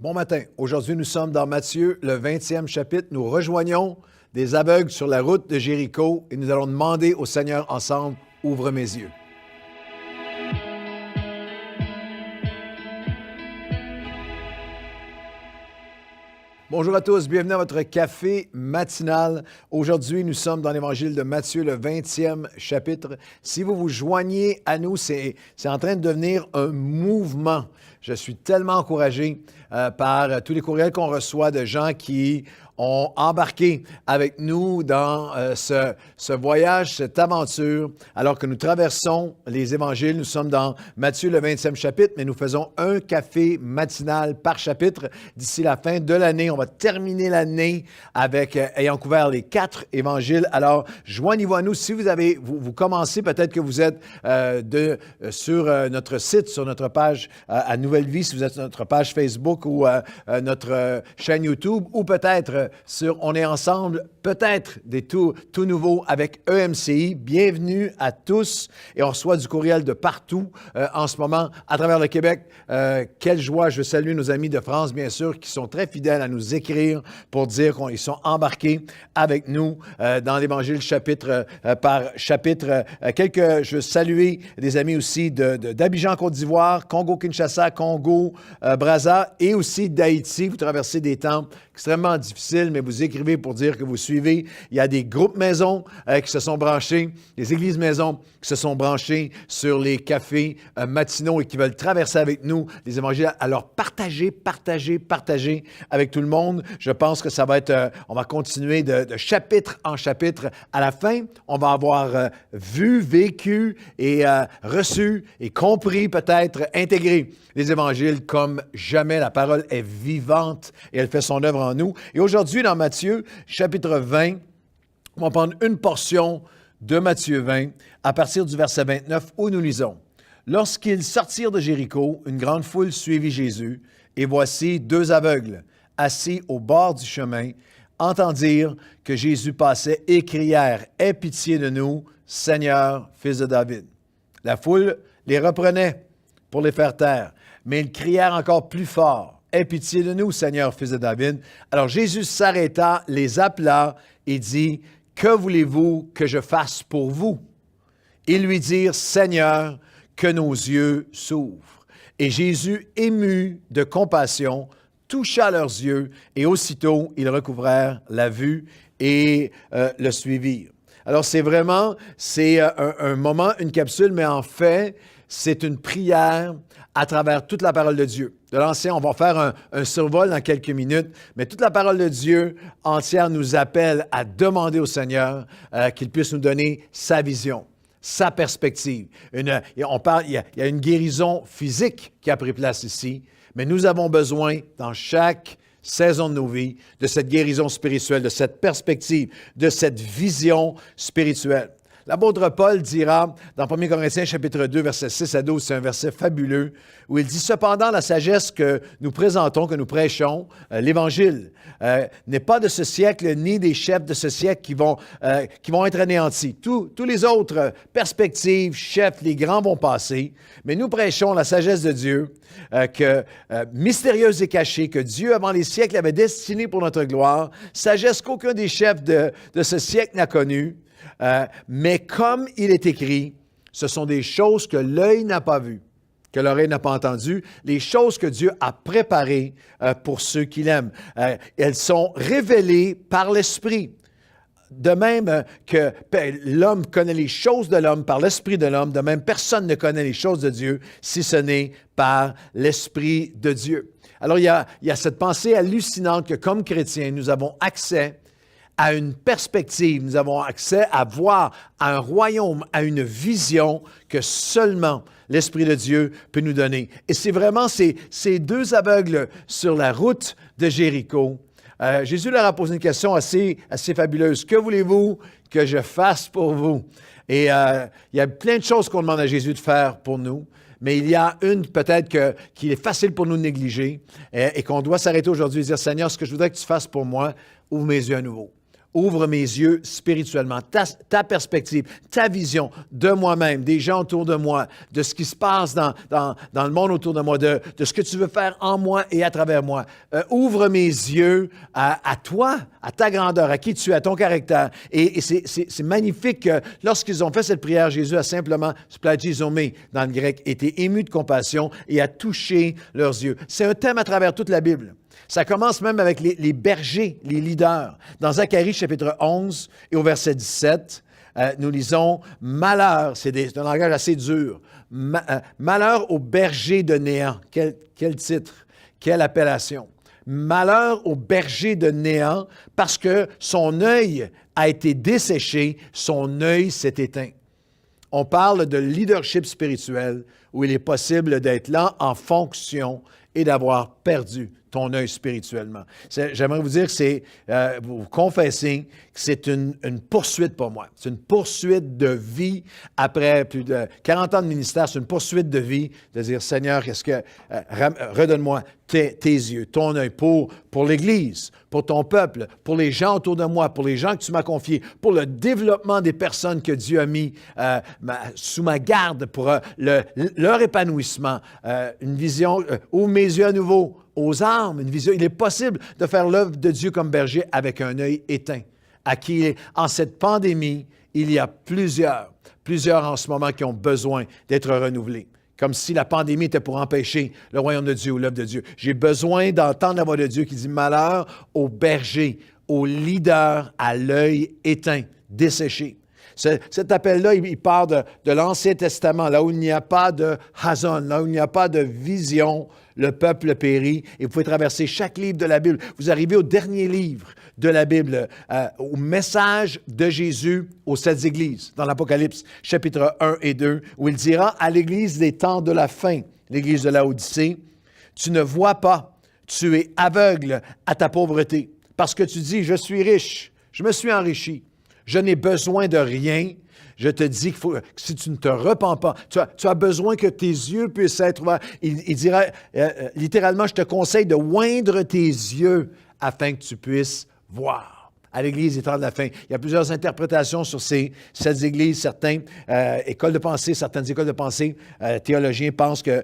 Bon matin. Aujourd'hui, nous sommes dans Matthieu, le 20e chapitre. Nous rejoignons des aveugles sur la route de Jéricho et nous allons demander au Seigneur ensemble, ouvre mes yeux. Bonjour à tous, bienvenue à votre café matinal. Aujourd'hui, nous sommes dans l'Évangile de Matthieu, le 20e chapitre. Si vous vous joignez à nous, c'est en train de devenir un mouvement. Je suis tellement encouragé par tous les courriels qu'on reçoit de gens qui ont embarqué avec nous dans ce voyage, cette aventure, alors que nous traversons les évangiles. Nous sommes dans Matthieu, le 20e chapitre, mais nous faisons un café matinal par chapitre d'ici la fin de l'année. On va terminer l'année avec ayant couvert les 4 évangiles. Alors, joignez-vous à nous. Si vous commencez, peut-être que vous êtes sur notre site, sur notre page à Nouvelle Vie, si vous êtes sur notre page Facebook ou notre chaîne YouTube, ou peut-être sur On est ensemble, peut-être des tout nouveaux avec EMCI. Bienvenue à tous et on reçoit du courriel de partout en ce moment à travers le Québec. Quelle joie, je salue nos amis de France, bien sûr, qui sont très fidèles à nous écrire pour dire qu'ils sont embarqués avec nous dans l'Évangile chapitre par chapitre. Je veux saluer des amis aussi d'Abidjan, Côte d'Ivoire, Congo-Kinshasa, Congo-Brazza et aussi d'Haïti. Vous traversez des temps extrêmement difficiles, mais vous écrivez pour dire que vous suivez. Il y a des groupes maisons qui se sont branchés, des églises maisons qui se sont branchés sur les cafés matinaux et qui veulent traverser avec nous les évangiles. Alors, partagez avec tout le monde. Je pense que ça va être, on va continuer de chapitre en chapitre. À la fin, on va avoir vu, vécu et reçu et compris, peut-être intégré les évangiles comme jamais. La parole est vivante et elle fait son œuvre en nous. Et aujourd'hui, dans Matthieu, chapitre 20, on va prendre une portion de Matthieu 20 à partir du verset 29 où nous lisons. « Lorsqu'ils sortirent de Jéricho, une grande foule suivit Jésus, et voici 2 aveugles, assis au bord du chemin, entendirent que Jésus passait et crièrent « Aie pitié de nous, Seigneur, fils de David. » La foule les reprenait pour les faire taire, mais ils crièrent encore plus fort. « Aie pitié de nous, Seigneur, fils de David. » Alors Jésus s'arrêta, les appela et dit, « Que voulez-vous que je fasse pour vous? » Ils lui dirent, « Seigneur, que nos yeux s'ouvrent. » Et Jésus, ému de compassion, toucha leurs yeux et aussitôt ils recouvrèrent la vue et le suivirent. Alors c'est un moment, une capsule, mais en fait, c'est une prière à travers toute la parole de Dieu. De l'Ancien, on va faire un survol dans quelques minutes, mais toute la parole de Dieu entière nous appelle à demander au Seigneur qu'il puisse nous donner sa vision, sa perspective. Il y a une guérison physique qui a pris place ici, mais nous avons besoin, dans chaque saison de nos vies, de cette guérison spirituelle, de cette perspective, de cette vision spirituelle. L'apôtre Paul dira dans 1 Corinthiens chapitre 2, versets 6 à 12, c'est un verset fabuleux, où il dit « Cependant, la sagesse que nous présentons, que nous prêchons, l'Évangile, n'est pas de ce siècle, ni des chefs de ce siècle qui vont être anéantis. Tous les autres perspectives, chefs, les grands vont passer, mais nous prêchons la sagesse de Dieu, mystérieuse et cachée, que Dieu, avant les siècles, avait destinée pour notre gloire, sagesse qu'aucun des chefs de ce siècle n'a connue. Mais comme il est écrit, ce sont des choses que l'œil n'a pas vues, que l'oreille n'a pas entendues, les choses que Dieu a préparées pour ceux qui l'aiment. Elles sont révélées par l'Esprit. De même que l'homme connaît les choses de l'homme par l'Esprit de l'homme, de même personne ne connaît les choses de Dieu si ce n'est par l'Esprit de Dieu. Alors il y a cette pensée hallucinante que comme chrétiens, nous avons accès à une perspective, nous avons accès à voir à un royaume, à une vision que seulement l'Esprit de Dieu peut nous donner. Et c'est vraiment ces 2 aveugles sur la route de Jéricho. Jésus leur a posé une question assez fabuleuse. « Que voulez-vous que je fasse pour vous? » Et il y a plein de choses qu'on demande à Jésus de faire pour nous. Mais il y a une peut-être qu'il est facile pour nous de négliger et qu'on doit s'arrêter aujourd'hui et dire « Seigneur, ce que je voudrais que tu fasses pour moi, ouvre mes yeux à nouveau. Ouvre mes yeux spirituellement, ta perspective, ta vision de moi-même, des gens autour de moi, de ce qui se passe dans le monde autour de moi, de ce que tu veux faire en moi et à travers moi. Ouvre mes yeux à toi, à ta grandeur, à qui tu es, à ton caractère. Et c'est magnifique que lorsqu'ils ont fait cette prière, Jésus a simplement, splagizomé dans le grec, été ému de compassion et a touché leurs yeux. C'est un thème à travers toute la Bible. Ça commence même avec les bergers, les leaders. Dans Zacharie, chapitre 11, et au verset 17, nous lisons « Malheur », c'est un langage assez dur, « Malheur aux bergers de Néant ». Quel titre, quelle appellation. « Malheur aux bergers de Néant, parce que son œil a été desséché, son œil s'est éteint. » On parle de leadership spirituel, où il est possible d'être là en fonction et d'avoir perdu ton œil spirituellement. J'aimerais vous dire que c'est, vous confesser que c'est une poursuite pour moi. C'est une poursuite de vie après plus de 40 ans de ministère. C'est une poursuite de vie de dire, Seigneur, redonne-moi tes yeux, ton œil pour l'Église, pour ton peuple, pour les gens autour de moi, pour les gens que tu m'as confiés, pour le développement des personnes que Dieu a mis sous ma garde, pour leur épanouissement. Une vision, ouvre mes yeux à nouveau aux âmes, une vision. Il est possible de faire l'œuvre de Dieu comme berger avec un œil éteint. À qui, en cette pandémie, il y a plusieurs en ce moment qui ont besoin d'être renouvelés. Comme si la pandémie était pour empêcher le royaume de Dieu ou l'œuvre de Dieu. J'ai besoin d'entendre la voix de Dieu qui dit « Malheur aux bergers, aux leaders à l'œil éteint, desséché ». Cet appel-là, il part de l'Ancien Testament, là où il n'y a pas de Hazon, là où il n'y a pas de vision, le peuple périt. Et vous pouvez traverser chaque livre de la Bible. Vous arrivez au dernier livre de la Bible, au message de Jésus aux 7 églises, dans l'Apocalypse, chapitre 1 et 2, où il dira à l'église des temps de la fin, l'église de Laodicée, « Tu ne vois pas, tu es aveugle à ta pauvreté, parce que tu dis, je suis riche, je me suis enrichi. Je n'ai besoin de rien. Je te dis que si tu ne te repens pas, tu as besoin que tes yeux puissent être ouverts. » Il dira littéralement, je te conseille de oindre tes yeux afin que tu puisses voir. À l'Église des temps de la fin. Il y a plusieurs interprétations sur ces 7 églises. Certaines écoles de pensée théologiens pensent que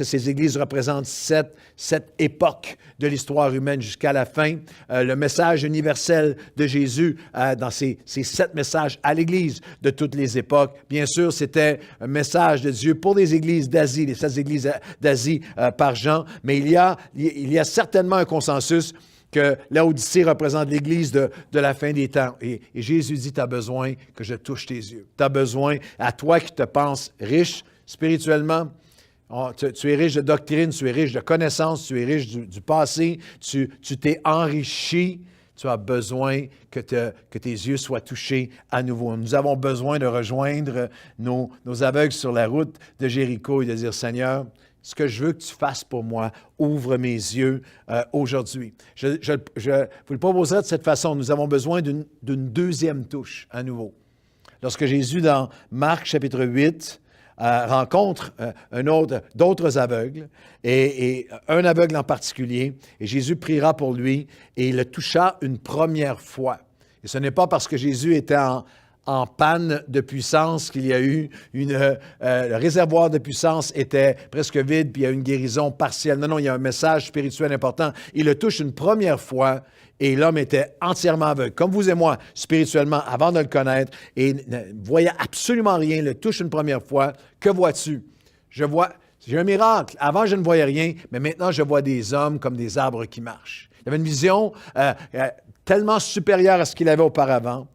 ces églises représentent sept époques de l'histoire humaine jusqu'à la fin. Le message universel de Jésus dans ces 7 messages à l'Église de toutes les époques. Bien sûr, c'était un message de Dieu pour les églises d'Asie, les 7 églises d'Asie par Jean, mais il y a certainement un consensus que Laodicée représente l'Église de la fin des temps. Et Jésus dit, tu as besoin que je touche tes yeux. Tu as besoin, à toi qui te penses riche spirituellement, tu es riche de doctrine, tu es riche de connaissances, tu es riche du passé, tu t'es enrichi. Tu as besoin que tes yeux soient touchés à nouveau. Nous avons besoin de rejoindre nos aveugles sur la route de Jéricho et de dire, Seigneur, ce que je veux que tu fasses pour moi, ouvre mes yeux aujourd'hui. Je vous le proposerai de cette façon. Nous avons besoin d'une deuxième touche à nouveau. Lorsque Jésus, dans Marc chapitre 8, rencontre d'autres aveugles, et un aveugle en particulier, et Jésus priera pour lui, et il le toucha une première fois. Et ce n'est pas parce que Jésus était en panne de puissance qu'il y a eu le réservoir de puissance était presque vide, puis il y a une guérison partielle. Non, il y a un message spirituel important. Il le touche une première fois et l'homme était entièrement aveugle, comme vous et moi, spirituellement, avant de le connaître, et ne voyait absolument rien, le touche une première fois. Que vois-tu? J'ai un miracle. Avant, je ne voyais rien, mais maintenant, je vois des hommes comme des arbres qui marchent. Il avait une vision tellement supérieure à ce qu'il avait auparavant,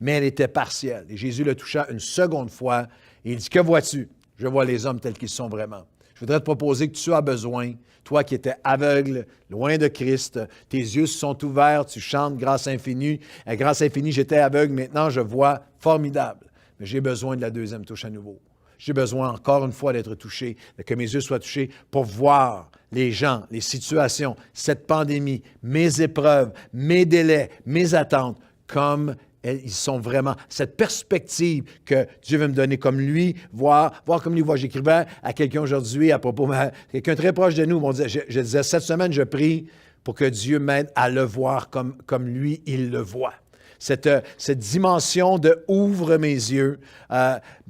mais elle était partielle. Et Jésus le toucha une seconde fois et il dit, que vois-tu? Je vois les hommes tels qu'ils sont vraiment. Je voudrais te proposer que tu as besoin, toi qui étais aveugle, loin de Christ, tes yeux se sont ouverts, tu chantes grâce infinie. Grâce infinie, j'étais aveugle, maintenant je vois, formidable. Mais j'ai besoin de la deuxième touche à nouveau. J'ai besoin encore une fois d'être touché, que mes yeux soient touchés pour voir les gens, les situations, cette pandémie, mes épreuves, mes délais, mes attentes, comme ils sont vraiment, cette perspective que Dieu veut me donner comme lui, voir comme lui voit. J'écrivais à quelqu'un aujourd'hui à propos, quelqu'un très proche de nous, je disais, cette semaine, je prie pour que Dieu m'aide à le voir comme lui, il le voit. cette dimension de « ouvre mes yeux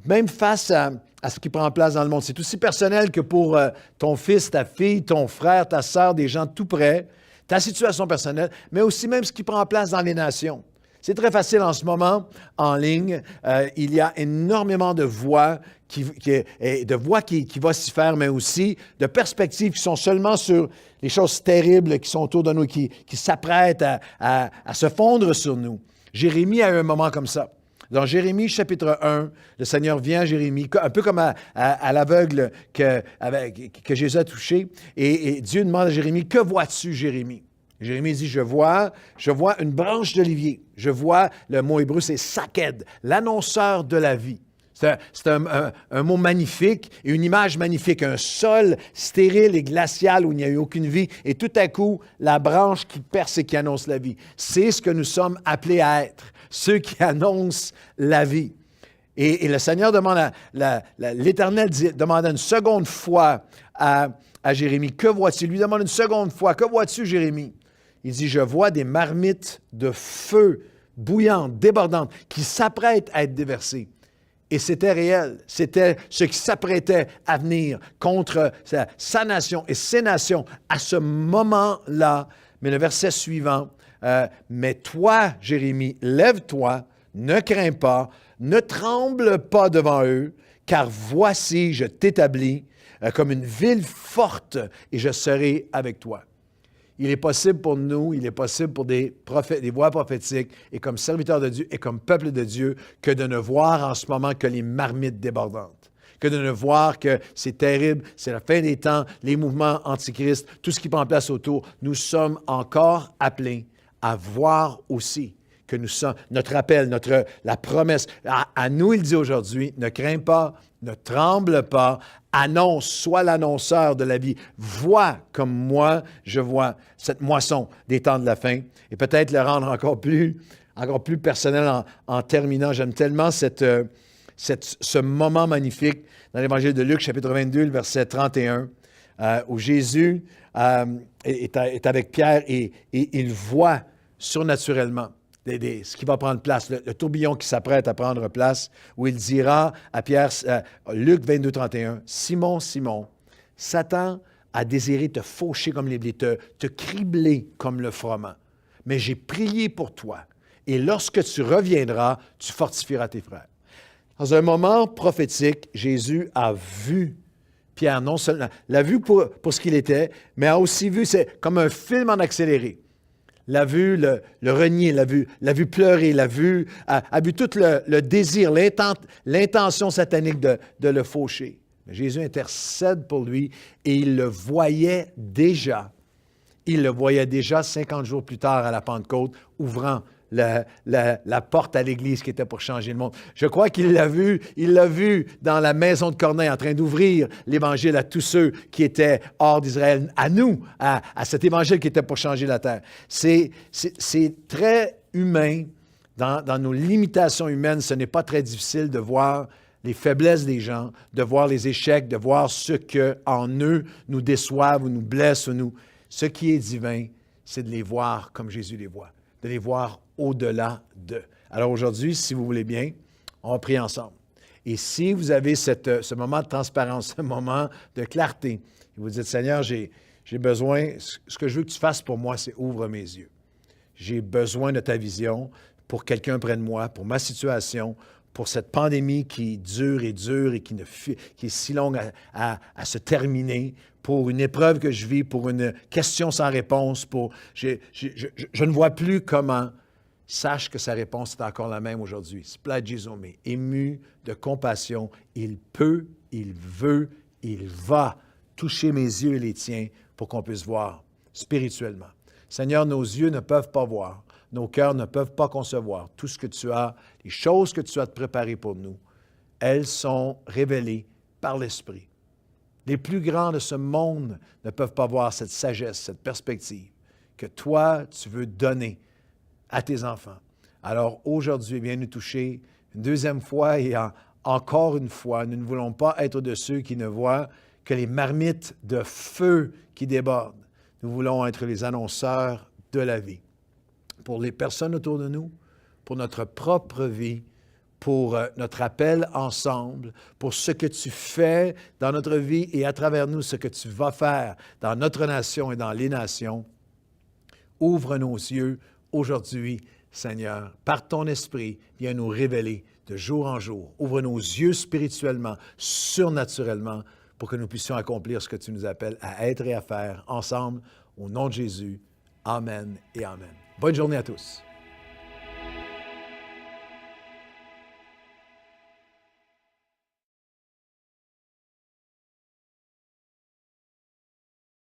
même face à ce qui prend place dans le monde. C'est aussi personnel que pour ton fils, ta fille, ton frère, ta sœur, des gens tout près, ta situation personnelle, mais aussi même ce qui prend place dans les nations. C'est très facile en ce moment, en ligne. Il y a énormément de voix qui vocifèrent, mais aussi de perspectives qui sont seulement sur les choses terribles qui sont autour de nous, qui s'apprêtent à se fondre sur nous. Jérémie a eu un moment comme ça. Dans Jérémie, chapitre 1, le Seigneur vient à Jérémie, un peu comme à l'aveugle que Jésus a touché, et Dieu demande à Jérémie, « Que vois-tu, Jérémie? » Jérémie dit, je vois une branche d'olivier. Je vois, le mot hébreu, c'est saked, l'annonceur de la vie. C'est un mot magnifique et une image magnifique, un sol stérile et glacial où il n'y a eu aucune vie, et tout à coup, la branche qui perce et qui annonce la vie. C'est ce que nous sommes appelés à être, ceux qui annoncent la vie. Et le Seigneur demande, l'Éternel demande une seconde fois à Jérémie, « Que vois-tu? » Il lui demande une seconde fois, « Que vois-tu, Jérémie? » Il dit, « Je vois des marmites de feu bouillantes, débordantes, qui s'apprêtent à être déversées. » Et c'était réel. C'était ce qui s'apprêtait à venir contre sa nation et ses nations à ce moment-là. Mais le verset suivant, « Mais toi, Jérémie, lève-toi, ne crains pas, ne tremble pas devant eux, car voici, je t'établis comme une ville forte et je serai avec toi. » Il est possible pour nous, il est possible pour des prophètes, des voix prophétiques, et comme serviteurs de Dieu et comme peuple de Dieu, que de ne voir en ce moment que les marmites débordantes, que de ne voir que c'est terrible, c'est la fin des temps, les mouvements antichrist, tout ce qui prend place autour. Nous sommes encore appelés à voir aussi que nous sommes, notre appel, la promesse. À nous, il dit aujourd'hui, ne crains pas, ne tremble pas, annonce, sois l'annonceur de la vie. Vois comme moi, je vois cette moisson des temps de la fin. Et peut-être le rendre encore plus personnel en terminant. J'aime tellement ce moment magnifique dans l'Évangile de Luc, chapitre 22, le verset 31, où Jésus est avec Pierre et il voit surnaturellement ce qui va prendre place, le tourbillon qui s'apprête à prendre place, où il dira à Pierre, Luc 22, 31, « Simon, Simon, Satan a désiré te faucher comme les blés, te cribler comme le froment. Mais j'ai prié pour toi, et lorsque tu reviendras, tu fortifieras tes frères. » Dans un moment prophétique, Jésus a vu Pierre, non seulement l'a vu pour ce qu'il était, mais a aussi vu, c'est comme un film en accéléré. L'a vu le renier, l'a vu pleurer, a vu tout le désir, l'intention satanique de le faucher. Mais Jésus intercède pour lui et il le voyait déjà. Il le voyait déjà 50 jours plus tard à la Pentecôte, ouvrant la porte à l'Église qui était pour changer le monde. Je crois qu'il l'a vu dans la maison de Corneille en train d'ouvrir l'Évangile à tous ceux qui étaient hors d'Israël, à nous, à cet Évangile qui était pour changer la terre. C'est très humain, dans nos limitations humaines, ce n'est pas très difficile de voir les faiblesses des gens, de voir les échecs, de voir ce qu'en eux nous déçoivent ou nous blessent. Ce qui est divin, c'est de les voir comme Jésus les voit, de les voir au-delà d'eux. Alors aujourd'hui, si vous voulez bien, on va prier ensemble. Et si vous avez ce moment de transparence, ce moment de clarté, et vous dites, Seigneur, j'ai besoin, ce que je veux que tu fasses pour moi, c'est ouvre mes yeux. J'ai besoin de ta vision pour quelqu'un près de moi, pour ma situation, pour cette pandémie qui dure et qui est si longue à se terminer, pour une épreuve que je vis, pour une question sans réponse, je ne vois plus comment. Sache que sa réponse est encore la même aujourd'hui. Splagizome, ému de compassion, il peut, il veut, il va toucher mes yeux et les tiens pour qu'on puisse voir spirituellement. Seigneur, nos yeux ne peuvent pas voir, nos cœurs ne peuvent pas concevoir tout ce que tu as, les choses que tu as préparées pour nous. Elles sont révélées par l'Esprit. Les plus grands de ce monde ne peuvent pas voir cette sagesse, cette perspective que toi, tu veux donner à tes enfants. Alors aujourd'hui, viens nous toucher une deuxième fois et encore une fois. Nous ne voulons pas être de ceux qui ne voient que les marmites de feu qui débordent. Nous voulons être les annonceurs de la vie. Pour les personnes autour de nous, pour notre propre vie, pour notre appel ensemble, pour ce que tu fais dans notre vie et à travers nous, ce que tu vas faire dans notre nation et dans les nations. Ouvre nos yeux aujourd'hui, Seigneur, par ton esprit, viens nous révéler de jour en jour. Ouvre nos yeux spirituellement, surnaturellement, pour que nous puissions accomplir ce que tu nous appelles à être et à faire ensemble, au nom de Jésus. Amen et amen. Bonne journée à tous.